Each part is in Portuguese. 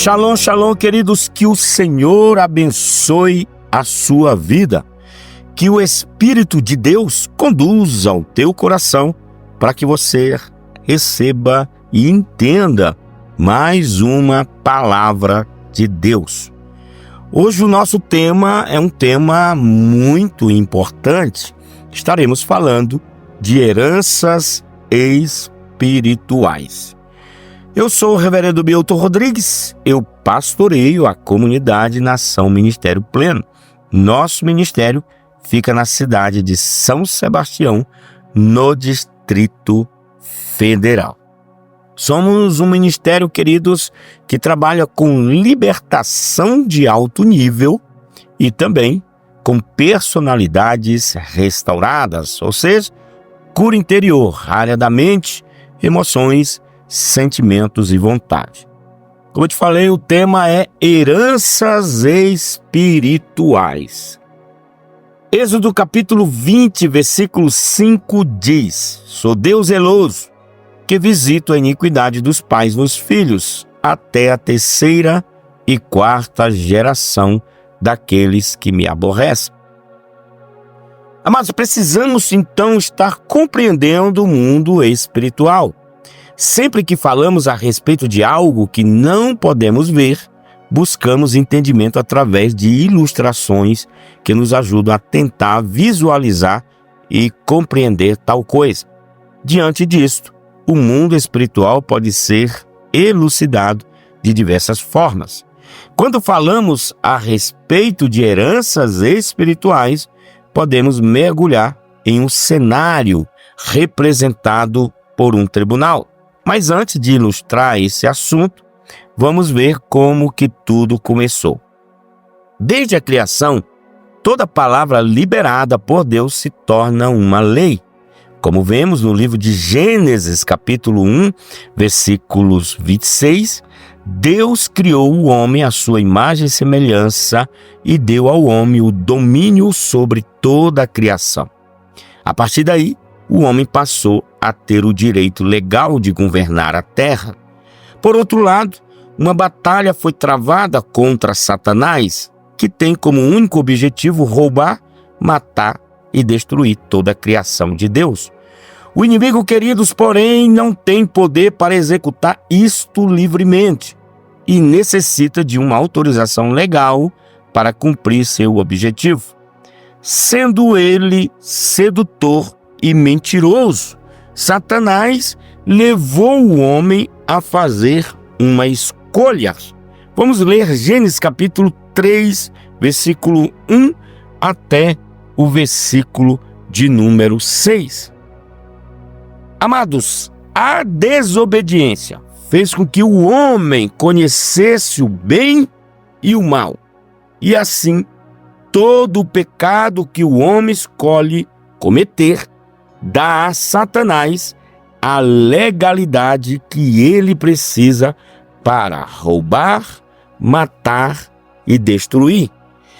Shalom, shalom, queridos, que o Senhor abençoe a sua vida, que o Espírito de Deus conduza o teu coração para que você receba e entenda mais uma palavra de Deus. Hoje o nosso tema é um tema muito importante. Estaremos falando de heranças espirituais. Eu sou o reverendo Milton Rodrigues, eu pastoreio a comunidade Nação Ministério Pleno. Nosso ministério fica na cidade de São Sebastião, no Distrito Federal. Somos um ministério, queridos, que trabalha com libertação de alto nível e também com personalidades restauradas, ou seja, cura interior, área da mente, emoções, sentimentos e vontade. Como eu te falei, o tema é heranças espirituais. Êxodo capítulo 20, versículo 5 diz: Sou Deus zeloso, que visito a iniquidade dos pais nos filhos, até a terceira e quarta geração daqueles que me aborrecem. Amados, precisamos então estar compreendendo o mundo espiritual. Sempre que falamos a respeito de algo que não podemos ver, buscamos entendimento através de ilustrações que nos ajudam a tentar visualizar e compreender tal coisa. Diante disto, o mundo espiritual pode ser elucidado de diversas formas. Quando falamos a respeito de heranças espirituais, podemos mergulhar em um cenário representado por um tribunal. Mas antes de ilustrar esse assunto, vamos ver como que tudo começou. Desde a criação, toda palavra liberada por Deus se torna uma lei. Como vemos no livro de Gênesis, capítulo 1, versículos 26, Deus criou o homem à sua imagem e semelhança e deu ao homem o domínio sobre toda a criação. A partir daí, o homem passou a ter o direito legal de governar a terra. Por outro lado, uma batalha foi travada contra Satanás, que tem como único objetivo roubar, matar e destruir toda a criação de Deus. O inimigo, queridos, porém, não tem poder para executar isto livremente e necessita de uma autorização legal para cumprir seu objetivo. Sendo ele sedutor e mentiroso, Satanás levou o homem a fazer uma escolha. Vamos ler Gênesis capítulo 3, versículo 1 até o versículo de número 6. Amados, a desobediência fez com que o homem conhecesse o bem e o mal. E assim, todo o pecado que o homem escolhe cometer dá a Satanás a legalidade que ele precisa para roubar, matar e destruir.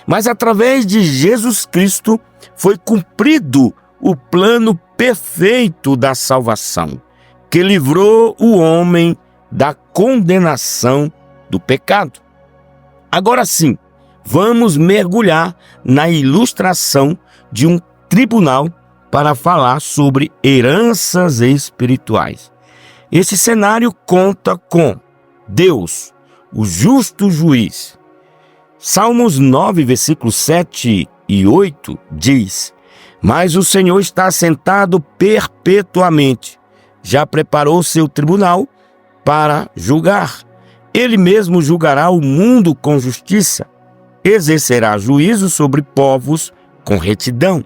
Mas através de Jesus Cristo foi cumprido o plano perfeito da salvação, que livrou o homem da condenação do pecado. Agora sim, vamos mergulhar na ilustração de um tribunal para falar sobre heranças espirituais. Esse cenário conta com Deus, o justo juiz. Salmos 9, versículos 7 e 8 diz: Mas o Senhor está assentado perpetuamente, já preparou seu tribunal para julgar. Ele mesmo julgará o mundo com justiça, exercerá juízo sobre povos com retidão.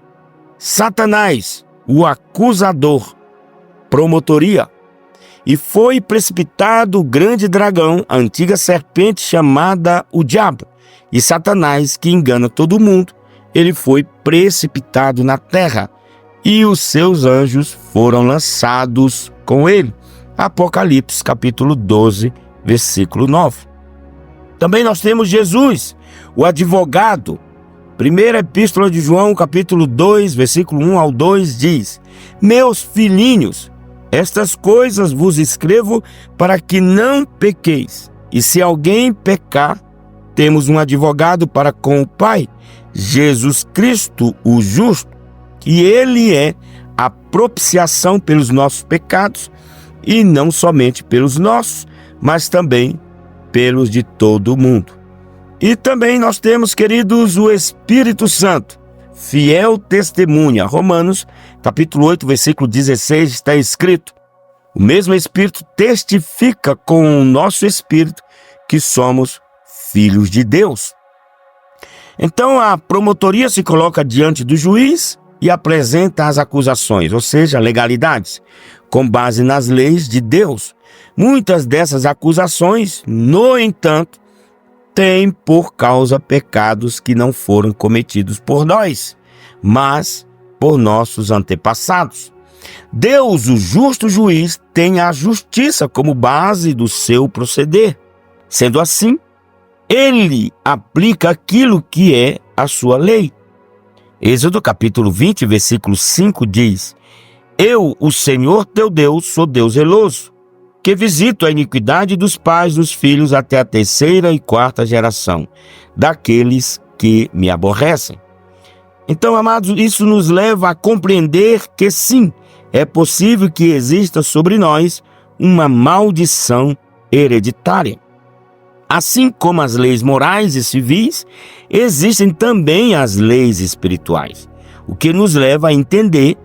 Satanás, o acusador, promotoria, e foi precipitado o grande dragão, a antiga serpente chamada o diabo, e Satanás, que engana todo mundo, ele foi precipitado na terra, e os seus anjos foram lançados com ele. Apocalipse capítulo 12, versículo 9. Também nós temos Jesus, o advogado. Primeira Epístola de João, capítulo 2, versículo 1 ao 2, diz: Meus filhinhos, estas coisas vos escrevo para que não pequeis. E se alguém pecar, temos um advogado para com o Pai, Jesus Cristo, o justo, que ele é a propiciação pelos nossos pecados, e não somente pelos nossos, mas também pelos de todo o mundo. E também nós temos, queridos, o Espírito Santo, fiel testemunha. Romanos, capítulo 8, versículo 16, está escrito: o mesmo Espírito testifica com o nosso espírito que somos filhos de Deus. Então a promotoria se coloca diante do juiz e apresenta as acusações, ou seja, legalidades, com base nas leis de Deus. Muitas dessas acusações, no entanto, têm por causa pecados que não foram cometidos por nós, mas por nossos antepassados. Deus, o justo juiz, tem a justiça como base do seu proceder. Sendo assim, ele aplica aquilo que é a sua lei. Êxodo capítulo 20, versículo 5 diz: eu, o Senhor teu Deus, sou Deus zeloso, que visito a iniquidade dos pais dos filhos até a 3ª e 4ª geração, daqueles que me aborrecem. Então, amados, isso nos leva a compreender que sim, é possível que exista sobre nós uma maldição hereditária. Assim como as leis morais e civis, existem também as leis espirituais, o que nos leva a entender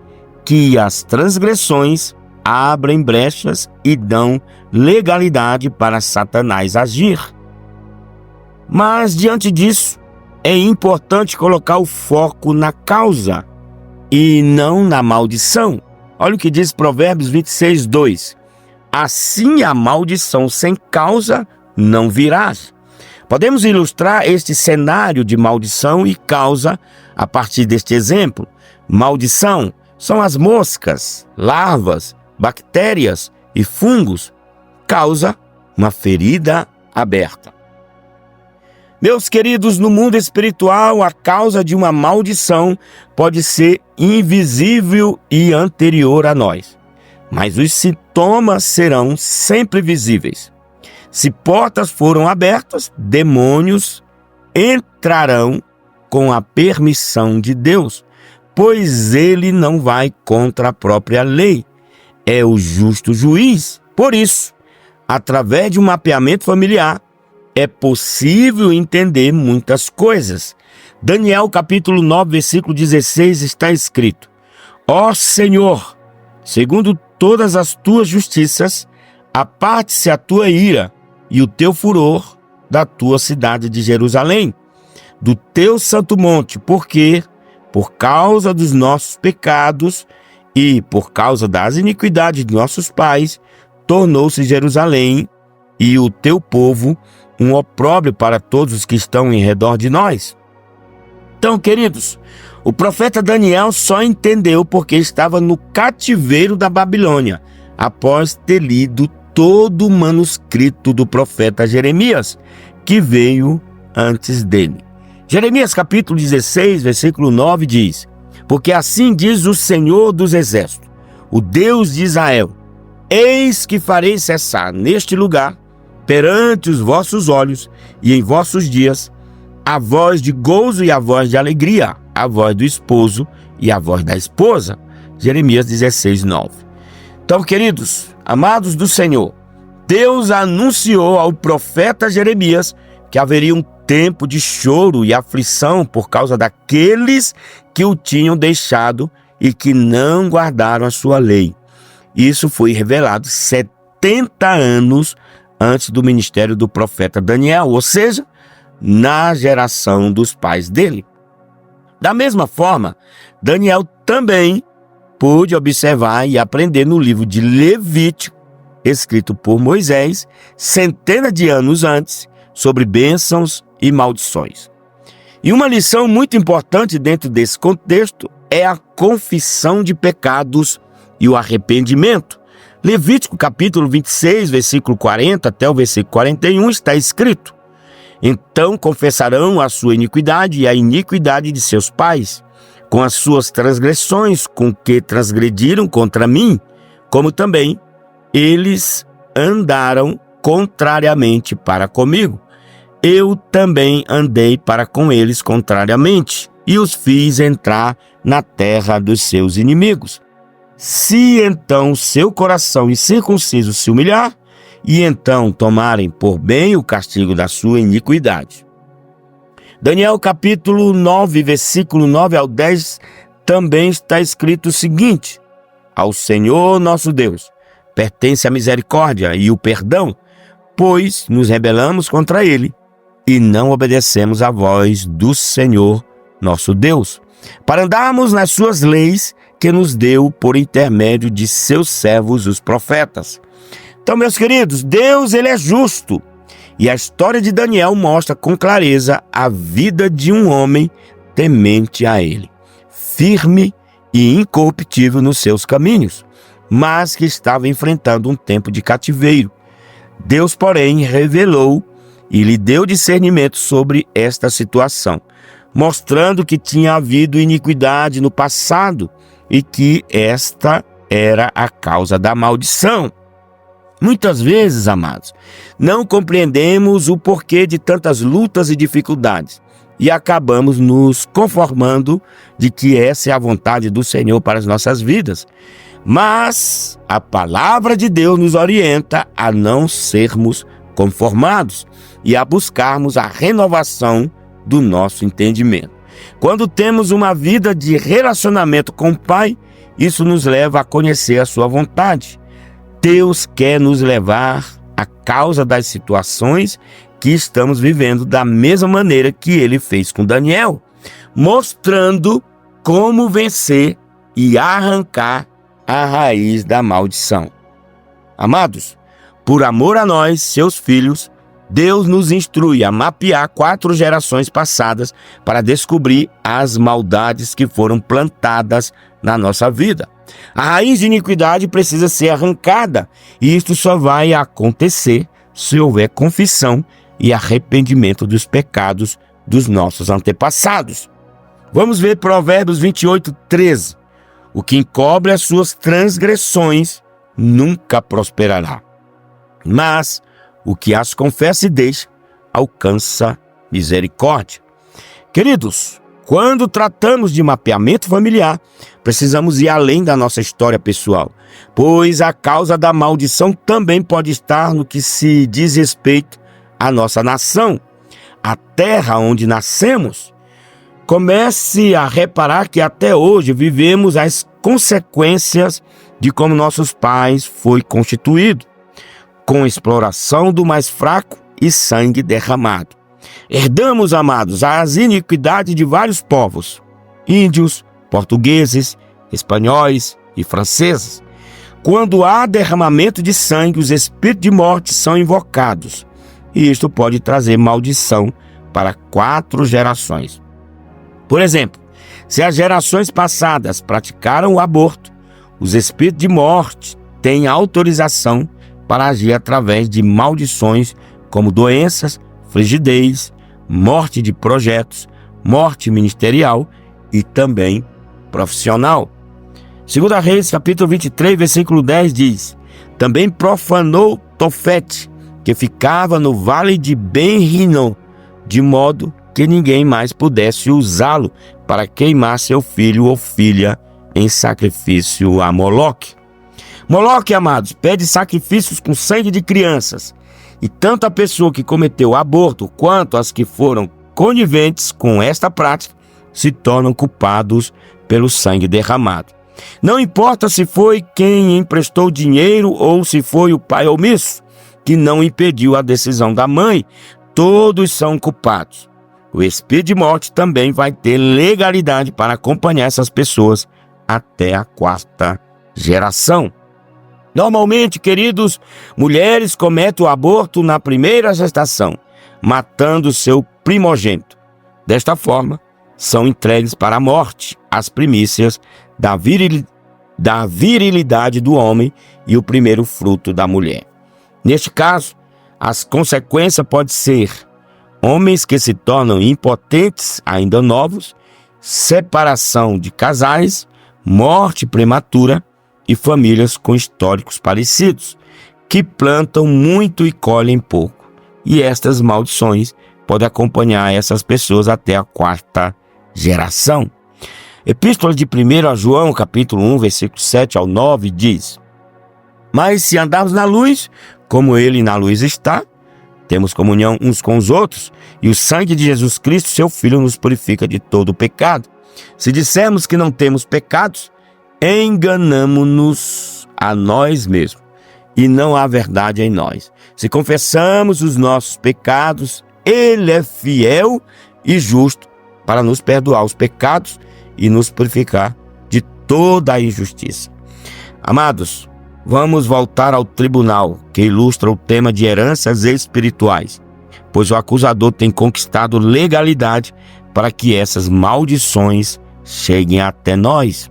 que as transgressões abrem brechas e dão legalidade para Satanás agir. Mas, diante disso, é importante colocar o foco na causa e não na maldição. Olha o que diz Provérbios 26, 2. Assim a maldição sem causa não virás. Podemos ilustrar este cenário de maldição e causa a partir deste exemplo. Maldição são as moscas, larvas, bactérias e fungos. Causa uma ferida aberta. Meus queridos, no mundo espiritual, a causa de uma maldição pode ser invisível e anterior a nós, mas os sintomas serão sempre visíveis. Se portas foram abertas, demônios entrarão com a permissão de Deus, pois ele não vai contra a própria lei. É o justo juiz. Por isso, através de um mapeamento familiar, é possível entender muitas coisas. Daniel capítulo 9, versículo 16 está escrito: ó Senhor, segundo todas as tuas justiças, aparte-se a tua ira e o teu furor da tua cidade de Jerusalém, do teu santo monte, porque, por causa dos nossos pecados e por causa das iniquidades de nossos pais, tornou-se Jerusalém e o teu povo um opróbrio para todos os que estão em redor de nós. Então, queridos, o profeta Daniel só entendeu porque estava no cativeiro da Babilônia, após ter lido todo o manuscrito do profeta Jeremias, que veio antes dele. Jeremias capítulo 16, versículo 9 diz: porque assim diz o Senhor dos Exércitos, o Deus de Israel: eis que farei cessar neste lugar, perante os vossos olhos e em vossos dias, a voz de gozo e a voz de alegria, a voz do esposo e a voz da esposa. Jeremias 16, 9. Então, queridos, amados do Senhor, Deus anunciou ao profeta Jeremias que haveria um tempo de choro e aflição por causa daqueles que o tinham deixado e que não guardaram a sua lei. Isso foi revelado 70 anos antes do ministério do profeta Daniel, ou seja, na geração dos pais dele. Da mesma forma, Daniel também pôde observar e aprender no livro de Levítico, escrito por Moisés, centenas de anos antes, sobre bênçãos e maldições. E uma lição muito importante dentro desse contexto é a confissão de pecados e o arrependimento. Levítico capítulo 26, versículo 40 até o versículo 41 está escrito: então confessarão a sua iniquidade e a iniquidade de seus pais, com as suas transgressões com que transgrediram contra mim, como também eles andaram contrariamente para comigo. Eu também andei para com eles contrariamente, e os fiz entrar na terra dos seus inimigos. Se então seu coração incircunciso se humilhar, e então tomarem por bem o castigo da sua iniquidade. Daniel capítulo 9, versículo 9 ao 10, também está escrito o seguinte: ao Senhor nosso Deus pertence a misericórdia e o perdão, pois nos rebelamos contra ele e não obedecemos à voz do Senhor nosso Deus, para andarmos nas suas leis que nos deu por intermédio de seus servos, os profetas. Então, meus queridos, Deus, ele é justo. E a história de Daniel mostra com clareza a vida de um homem temente a ele, firme e incorruptível nos seus caminhos, mas que estava enfrentando um tempo de cativeiro. Deus, porém, revelou e lhe deu discernimento sobre esta situação, mostrando que tinha havido iniquidade no passado e que esta era a causa da maldição. Muitas vezes, amados, não compreendemos o porquê de tantas lutas e dificuldades e acabamos nos conformando de que essa é a vontade do Senhor para as nossas vidas. Mas a palavra de Deus nos orienta a não sermos conformados e a buscarmos a renovação do nosso entendimento. Quando temos uma vida de relacionamento com o Pai, isso nos leva a conhecer a sua vontade. Deus quer nos levar à causa das situações que estamos vivendo da mesma maneira que ele fez com Daniel, mostrando como vencer e arrancar a raiz da maldição. Amados, por amor a nós, seus filhos, Deus nos instrui a mapear 4 gerações passadas para descobrir as maldades que foram plantadas na nossa vida. A raiz de iniquidade precisa ser arrancada, e isto só vai acontecer se houver confissão e arrependimento dos pecados dos nossos antepassados. Vamos ver Provérbios 28, 13. O que encobre as suas transgressões nunca prosperará, mas o que as confessa e deixa alcança misericórdia. Queridos, quando tratamos de mapeamento familiar, precisamos ir além da nossa história pessoal, pois a causa da maldição também pode estar no que se diz respeito à nossa nação, a terra onde nascemos. Comece a reparar que até hoje vivemos as consequências de como nossos pais foi constituído, com exploração do mais fraco e sangue derramado. Herdamos, amados, as iniquidades de vários povos, índios, portugueses, espanhóis e franceses. Quando há derramamento de sangue, os espíritos de morte são invocados, e isto pode trazer maldição para 4 gerações. Por exemplo, se as gerações passadas praticaram o aborto, os espíritos de morte têm autorização para agir através de maldições como doenças, frigidez, morte de projetos, morte ministerial e também profissional. 2 Reis, capítulo 23, versículo 10 diz: também profanou Tofete, que ficava no vale de Ben-Rinom, de modo que ninguém mais pudesse usá-lo para queimar seu filho ou filha em sacrifício a Moloque. Moloque, amados, pede sacrifícios com sangue de crianças, e tanto a pessoa que cometeu aborto quanto as que foram coniventes com esta prática se tornam culpados pelo sangue derramado. Não importa se foi quem emprestou dinheiro ou se foi o pai omisso que não impediu a decisão da mãe, todos são culpados. O espírito de morte também vai ter legalidade para acompanhar essas pessoas até a 4ª geração. Normalmente, queridos, mulheres cometem o aborto na primeira gestação, matando seu primogênito. Desta forma, são entregues para a morte as primícias da virilidade do homem e o primeiro fruto da mulher. Neste caso, as consequências podem ser homens que se tornam impotentes, ainda novos, separação de casais, morte prematura e famílias com históricos parecidos. que plantam muito e colhem pouco. E estas maldições podem acompanhar essas pessoas até a 4ª geração. Epístola de 1 João, capítulo 1, versículo 7 ao 9, diz: Mas se andarmos na luz, como ele na luz está, temos comunhão uns com os outros, e o sangue de Jesus Cristo, seu Filho, nos purifica de todo o pecado. Se dissermos que não temos pecados, enganamo-nos a nós mesmos, e não há verdade em nós. Se confessamos os nossos pecados, Ele é fiel e justo para nos perdoar os pecados e nos purificar de toda a injustiça. Amados, vamos voltar ao tribunal que ilustra o tema de heranças espirituais, pois o acusador tem conquistado legalidade para que essas maldições cheguem até nós.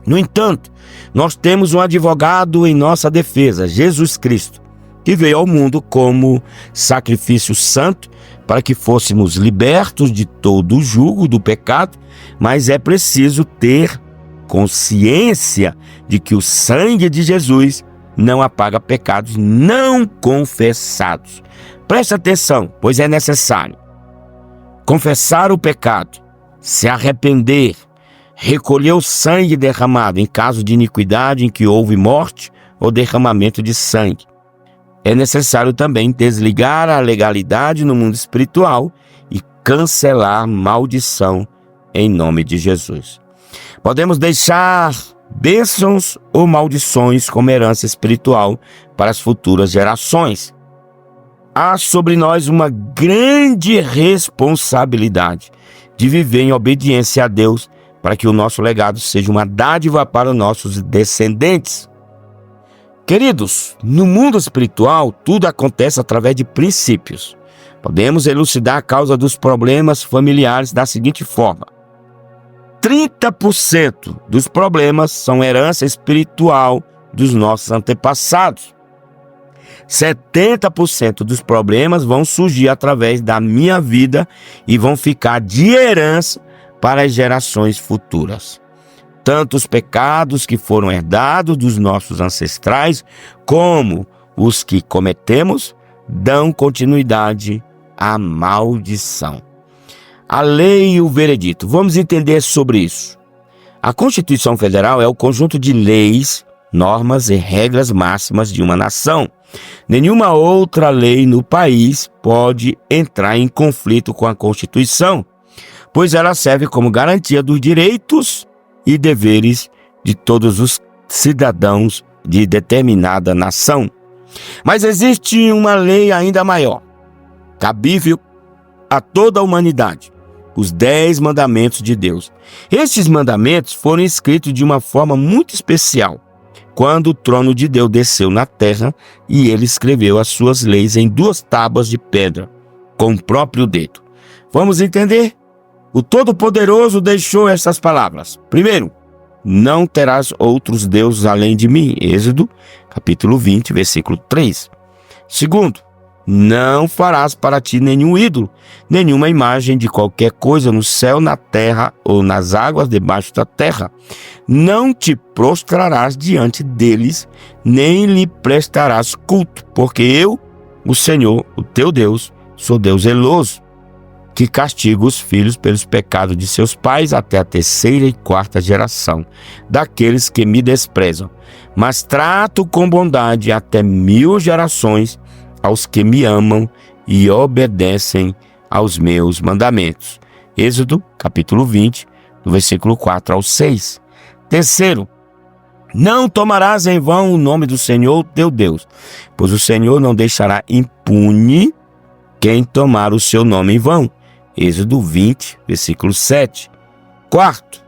No entanto, nós temos um advogado em nossa defesa, Jesus Cristo, que veio ao mundo como sacrifício santo para que fôssemos libertos de todo o jugo do pecado, mas é preciso ter consciência de que o sangue de Jesus não apaga pecados não confessados. Preste atenção, pois é necessário confessar o pecado, se arrepender, recolher o sangue derramado em caso de iniquidade em que houve morte ou derramamento de sangue. É necessário também desligar a legalidade no mundo espiritual e cancelar maldição em nome de Jesus. Podemos deixar bênçãos ou maldições como herança espiritual para as futuras gerações. Há sobre nós uma grande responsabilidade de viver em obediência a Deus para que o nosso legado seja uma dádiva para os nossos descendentes. Queridos, no mundo espiritual, tudo acontece através de princípios. Podemos elucidar a causa dos problemas familiares da seguinte forma: 30% dos problemas são herança espiritual dos nossos antepassados. 70% dos problemas vão surgir através da minha vida e vão ficar de herança para as gerações futuras. Tanto os pecados que foram herdados dos nossos ancestrais, como os que cometemos, dão continuidade à maldição. A lei e o veredito. Vamos entender sobre isso. A Constituição Federal é o conjunto de leis, normas e regras máximas de uma nação. Nenhuma outra lei no país pode entrar em conflito com a Constituição, pois ela serve como garantia dos direitos e deveres de todos os cidadãos de determinada nação. Mas existe uma lei ainda maior, cabível a toda a humanidade: os 10 mandamentos de Deus. Estes mandamentos foram escritos de uma forma muito especial, quando o trono de Deus desceu na terra e ele escreveu as suas leis em 2 tábuas de pedra, com o próprio dedo. Vamos entender? O Todo-Poderoso deixou essas palavras. Primeiro, não terás outros deuses além de mim. Êxodo, capítulo 20, versículo 3. Segundo, não farás para ti nenhum ídolo, nenhuma imagem de qualquer coisa no céu, na terra ou nas águas debaixo da terra. Não te prostrarás diante deles, nem lhe prestarás culto, porque eu, o Senhor, o teu Deus, sou Deus zeloso, que castiga os filhos pelos pecados de seus pais até a 3ª e 4ª geração daqueles que me desprezam, mas trato com bondade até 1000 gerações aos que me amam e obedecem aos meus mandamentos. Êxodo, capítulo 20, do versículo 4 ao 6. Terceiro, não tomarás em vão o nome do Senhor teu Deus, pois o Senhor não deixará impune quem tomar o seu nome em vão. Êxodo 20, versículo 7. Quarto,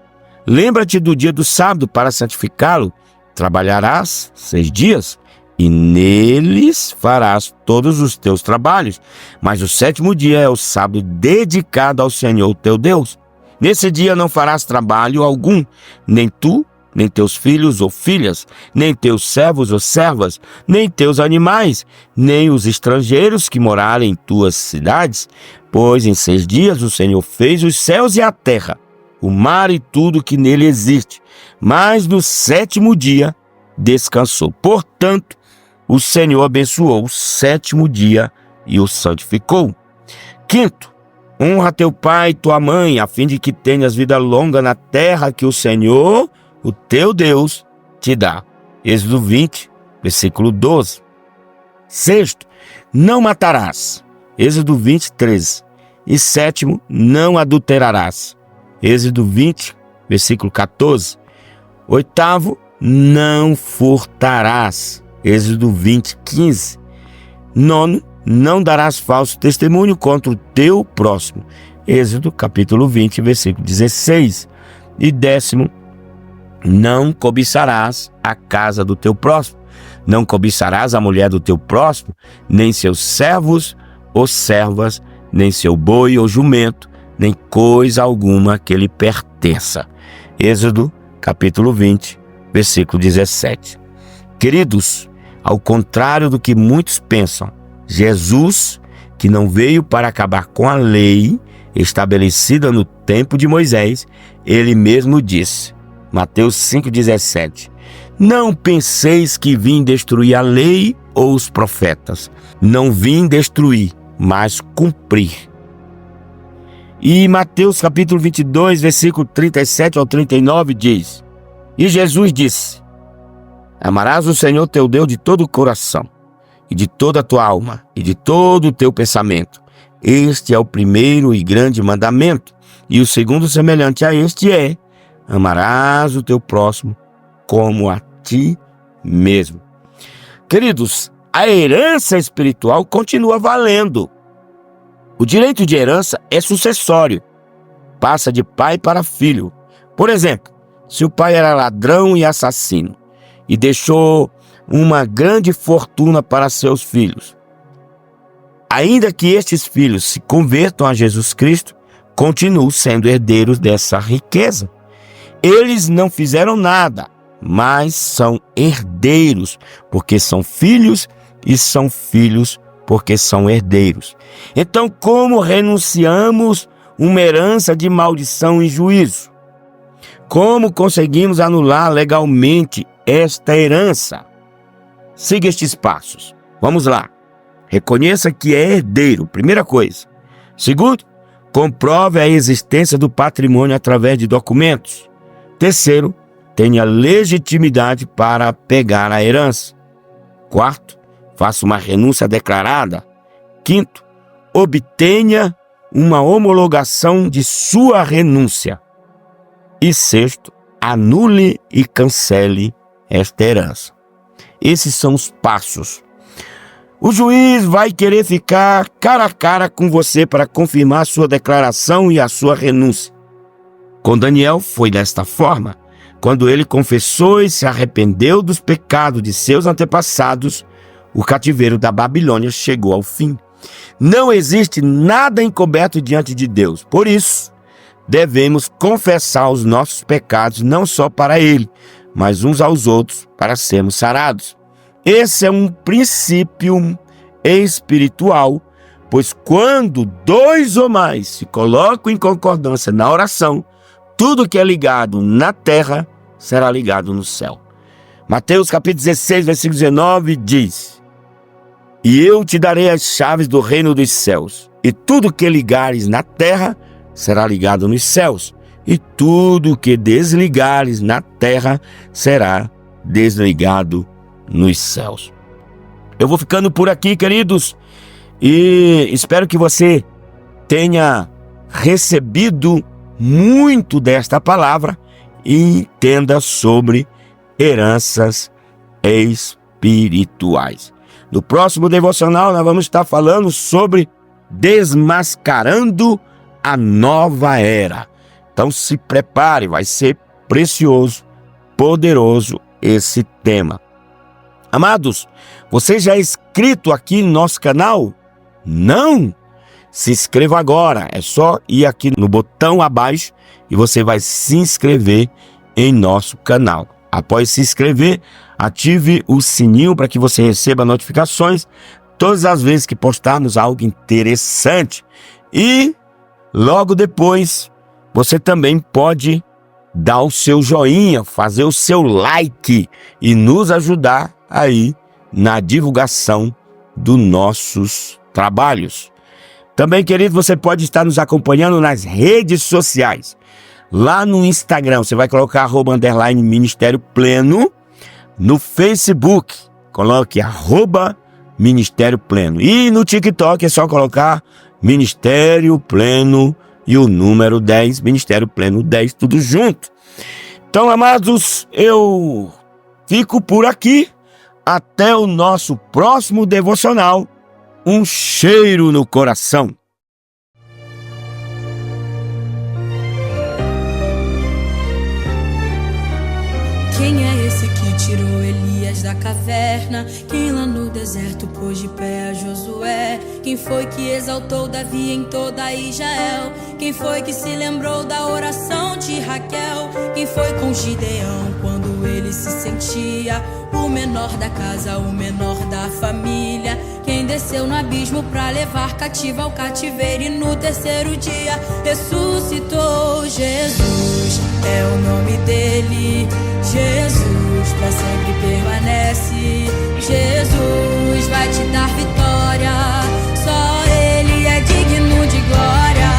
lembra-te do dia do sábado para santificá-lo. Trabalharás 6 dias e neles farás todos os teus trabalhos. Mas o 7º dia é o sábado dedicado ao Senhor teu Deus. Nesse dia não farás trabalho algum, nem tu, nem teus filhos ou filhas, nem teus servos ou servas, nem teus animais, nem os estrangeiros que morarem em tuas cidades, pois em 6 dias o Senhor fez os céus e a terra, o mar e tudo que nele existe, mas no 7º dia descansou. Portanto, o Senhor abençoou o 7º dia e o santificou. 5º, honra teu pai e tua mãe, a fim de que tenhas vida longa na terra que o Senhor, o teu Deus, te dá. Êxodo 20, versículo 12. 6º, não matarás. Êxodo 20, 13. E 7º, não adulterarás. Êxodo 20, versículo 14. 8º, não furtarás. Êxodo 20, 15. 9º, não darás falso testemunho contra o teu próximo. Êxodo capítulo 20, versículo 16. E 10º, não cobiçarás a casa do teu próximo. Não cobiçarás a mulher do teu próximo, nem seus servos ou servas, nem seu boi ou jumento, nem coisa alguma que lhe pertença. Êxodo capítulo 20, versículo 17. Queridos, ao contrário do que muitos pensam, Jesus, que não veio para acabar com a lei estabelecida no tempo de Moisés, ele mesmo disse, Mateus 5,17, não penseis que vim destruir a lei ou os profetas. Não vim destruir, mas cumprir. E Mateus capítulo 22, versículo 37 ao 39 diz, e Jesus disse, amarás o Senhor teu Deus de todo o coração, e de toda a tua alma, e de todo o teu pensamento. Este é o primeiro e grande mandamento. E o segundo semelhante a este é, amarás o teu próximo como a ti mesmo. Queridos, a herança espiritual continua valendo. O direito de herança é sucessório, passa de pai para filho. Por exemplo, se o pai era ladrão e assassino e deixou uma grande fortuna para seus filhos, ainda que estes filhos se convertam a Jesus Cristo, continuam sendo herdeiros dessa riqueza. Eles não fizeram nada, mas são herdeiros, porque são filhos, e são filhos porque são herdeiros. Então, como renunciamos uma herança de maldição e juízo? Como conseguimos anular legalmente esta herança? Siga estes passos. Vamos lá. Reconheça que é herdeiro, primeira coisa. Segundo, comprove a existência do patrimônio através de documentos. Terceiro, tenha legitimidade para pegar a herança. Quarto, faça uma renúncia declarada. Quinto, obtenha uma homologação de sua renúncia. E sexto, anule e cancele esta herança. Esses são os passos. O juiz vai querer ficar cara a cara com você para confirmar a sua declaração e a sua renúncia. Com Daniel foi desta forma. Quando ele confessou e se arrependeu dos pecados de seus antepassados, o cativeiro da Babilônia chegou ao fim. Não existe nada encoberto diante de Deus. Por isso, devemos confessar os nossos pecados não só para Ele, mas uns aos outros para sermos sarados. Esse é um princípio espiritual, pois quando 2 ou mais se colocam em concordância na oração, tudo que é ligado na terra será ligado no céu. Mateus capítulo 16, versículo 19 diz, e eu te darei as chaves do reino dos céus, e tudo que ligares na terra será ligado nos céus, e tudo que desligares na terra será desligado nos céus. Eu vou ficando por aqui, queridos, e espero que você tenha recebido muito desta palavra e entenda sobre heranças espirituais. No próximo devocional nós vamos estar falando sobre desmascarando a nova era. Então se prepare, vai ser precioso, poderoso esse tema. Amados, você já é inscrito aqui no nosso canal? Não? Se inscreva agora, é só ir aqui no botão abaixo e você vai se inscrever em nosso canal. Após se inscrever, ative o sininho para que você receba notificações todas as vezes que postarmos algo interessante. E logo depois, você também pode dar o seu joinha, fazer o seu like e nos ajudar aí na divulgação dos nossos trabalhos. Também, querido, você pode estar nos acompanhando nas redes sociais. Lá no Instagram, você vai colocar @Ministério Pleno. No Facebook, coloque @Ministério Pleno. E no TikTok é só colocar Ministério Pleno e o número 10, Ministério Pleno 10, tudo junto. Então, amados, eu fico por aqui. Até o nosso próximo devocional. Um cheiro no coração. Quem é esse que tirou Elias da caverna? Quem lá no deserto pôs de pé a Josué? Quem foi que exaltou Davi em toda Israel? Quem foi que se lembrou da oração de Raquel? Quem foi com Gideão quando ele se sentia o menor da casa, o menor da família? Quem desceu no abismo pra levar cativo ao cativeiro e no terceiro dia ressuscitou? Jesus é o nome dele. Jesus pra sempre permanece. Jesus vai te dar vitória. Só ele é digno de glória.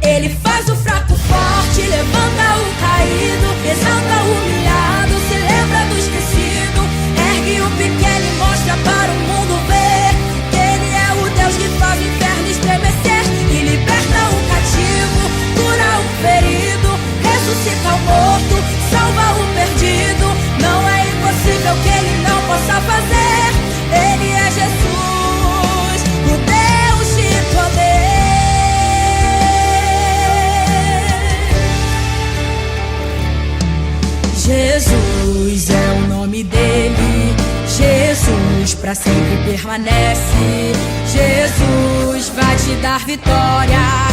Ele faz o fraco forte, levanta o caído, exalta o humilhado, se lembra do esquecido, ergue o pequeno e mostra para o mundo ver que ele é o Deus que faz o inferno estremecer e liberta o cativo, cura o ferido, ressuscita o morto, salva o perdido. Não é impossível que ele não possa fazer. Ele é Jesus, o Deus de poder. Jesus é o nome dele. Jesus pra sempre permanece. Jesus vai te dar vitória.